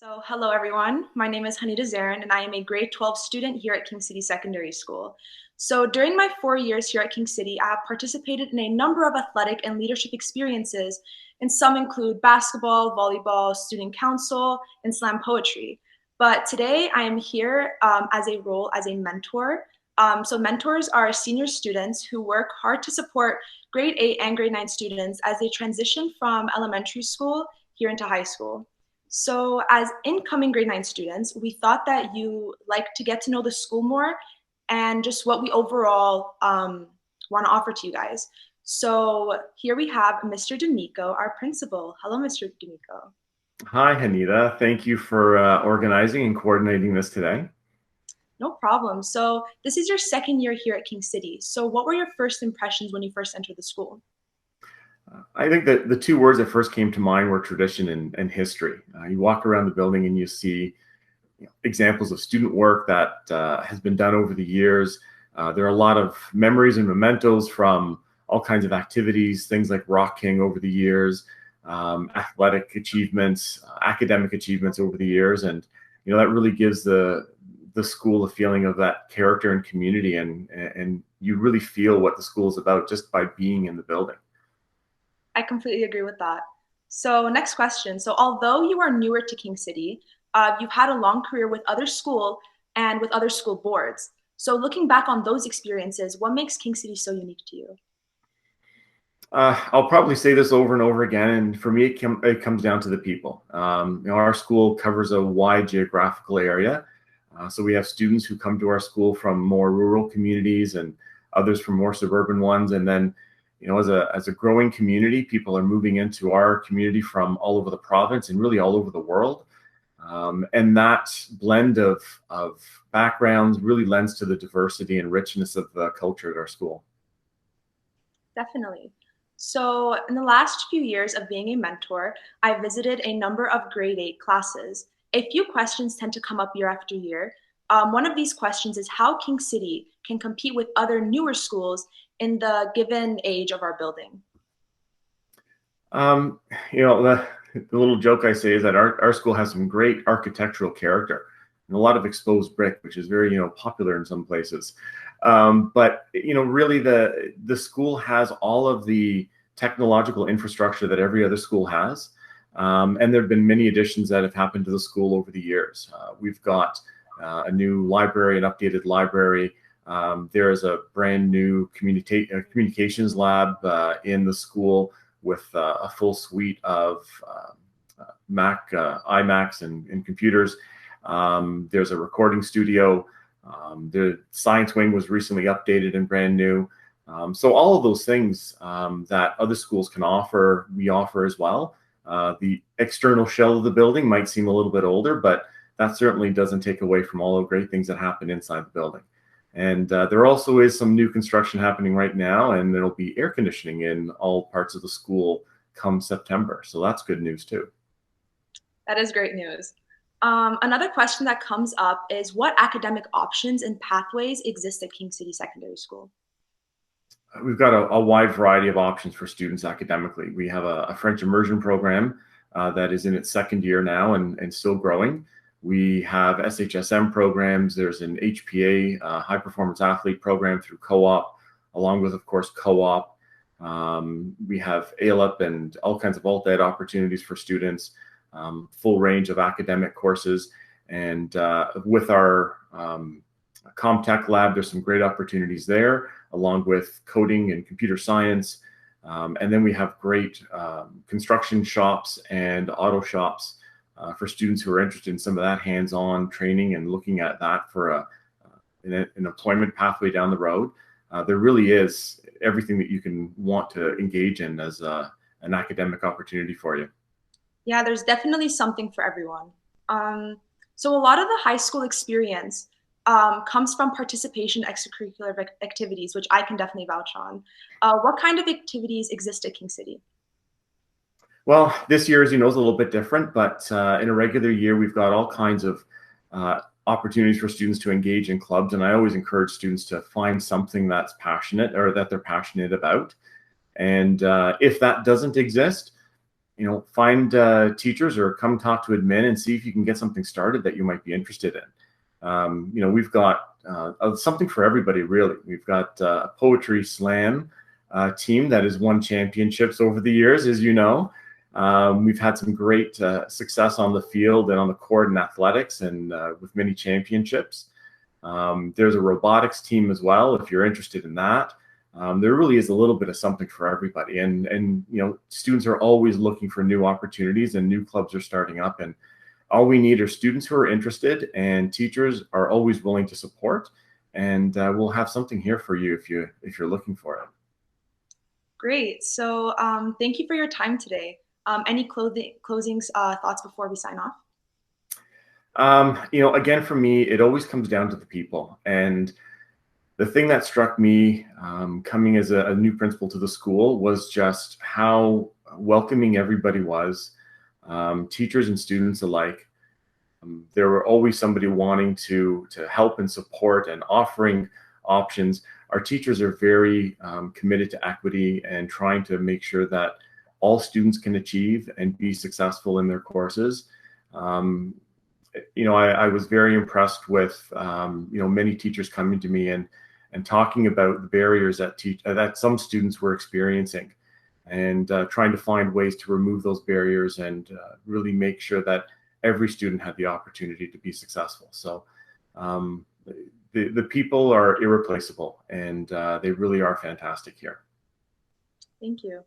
So, hello everyone. My name is Hanita Zarin, and I am a grade 12 student here at King City Secondary School. So, during my 4 years here at King City, I have participated in a number of athletic and leadership experiences, and some include basketball, volleyball, student council, and slam poetry. But today I am here as a role as a mentor. So, mentors are senior students who work hard to support grade 8 and grade 9 students as they transition from elementary school here into high school. So, as incoming grade 9 students, we thought that you like to get to know the school more and just what we overall want to offer to you guys. So, here we have Mr. D'Amico, our principal. Hello, Mr. D'Amico. Hi, Hanita. Thank you for organizing and coordinating this today. No problem. So, this is your second year here at King City. So, what were your first impressions when you first entered the school? I think that the two words that first came to mind were tradition and history. You walk around the building and you see examples of student work that has been done over the years. There are a lot of memories and mementos from all kinds of activities, things like Rock King over the years, athletic achievements, academic achievements over the years, and that really gives the school a feeling of that character and community, and you really feel what the school is about just by being in the building. I completely agree with that. So, next question. So, although you are newer to King City, you've had a long career with other school and with other school boards. So, looking back on those experiences, what makes King City so unique to you? I'll probably say this over and over again, and for me, it comes down to the people. Our school covers a wide geographical area, so we have students who come to our school from more rural communities and others from more suburban ones, and then as a growing community, people are moving into our community from all over the province and really all over the world. And that blend of backgrounds really lends to the diversity and richness of the culture at our school. Definitely. So, in the last few years of being a mentor, I visited a number of grade 8 classes. A few questions tend to come up year after year. One of these questions is how King City can compete with other newer schools in the given age of our building. Um, the little joke I say is that our school has some great architectural character and a lot of exposed brick, which is very popular in some places. But really the school has all of the technological infrastructure that every other school has, and there have been many additions that have happened to the school over the years. We've got a new library, an updated library. There is a brand new communications lab in the school with a full suite of Mac, iMacs, and computers. There's a recording studio. The science wing was recently updated and brand new. So all of those things that other schools can offer, we offer as well. The external shell of the building might seem a little bit older, but that certainly doesn't take away from all the great things that happen inside the building. And there also is some new construction happening right now, and there'll be air conditioning in all parts of the school come September. So that's good news too. That is great news. Another question that comes up is what academic options and pathways exist at King City Secondary School? We've got a wide variety of options for students academically. We have a French immersion program that is in its second year now and still growing. We have SHSM programs. There's an HPA, high performance athlete program through co-op, along with, of course, co-op. We have ALEP and all kinds of alt-ed opportunities for students, full range of academic courses. And with our ComTech lab, there's some great opportunities there, along with coding and computer science. And then we have great construction shops and auto shops for students who are interested in some of that hands-on training and looking at that for an employment pathway down the road. There really is everything that you can want to engage in as an academic opportunity for you. Yeah, there's definitely something for everyone. So a lot of the high school experience comes from participation in extracurricular activities, which I can definitely vouch on. What kind of activities exist at King City? Well, this year, as you know, is a little bit different, but in a regular year, we've got all kinds of opportunities for students to engage in clubs. And I always encourage students to find something that's passionate or that they're passionate about. And if that doesn't exist, find teachers or come talk to admin and see if you can get something started that you might be interested in. We've got something for everybody, really. We've got a poetry slam team that has won championships over the years, as you know. We've had some great success on the field and on the court in athletics, and with many championships. There's a robotics team as well, if you're interested in that. There really is a little bit of something for everybody, and students are always looking for new opportunities, and new clubs are starting up, and all we need are students who are interested, and teachers are always willing to support, and we'll have something here for you if you're looking for it. Great. So thank you for your time today. Any closing thoughts before we sign off? Again, for me, it always comes down to the people. And the thing that struck me coming as a new principal to the school was just how welcoming everybody was, teachers and students alike. There were always somebody wanting to help and support and offering options. Our teachers are very committed to equity and trying to make sure that all students can achieve and be successful in their courses. I was very impressed with many teachers coming to me and talking about the barriers that some students were experiencing, and trying to find ways to remove those barriers and really make sure that every student had the opportunity to be successful. So the people are irreplaceable, and they really are fantastic here. Thank you.